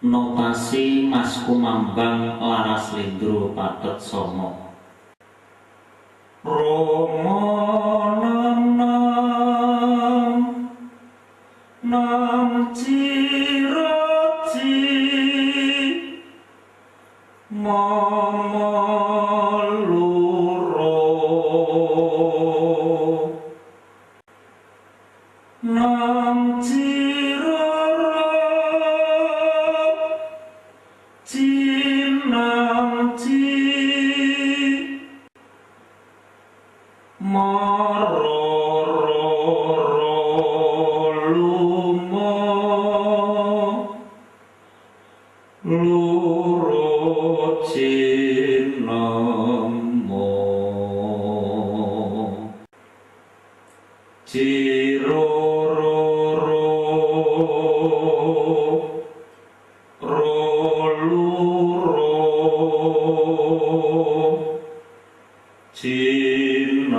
Notasi Mas Kumambang Laras Lendro Pathet Soma. Rama nam ciraci mama loro nam cirara cinam ci loro cinamo ciroro roluro cinamo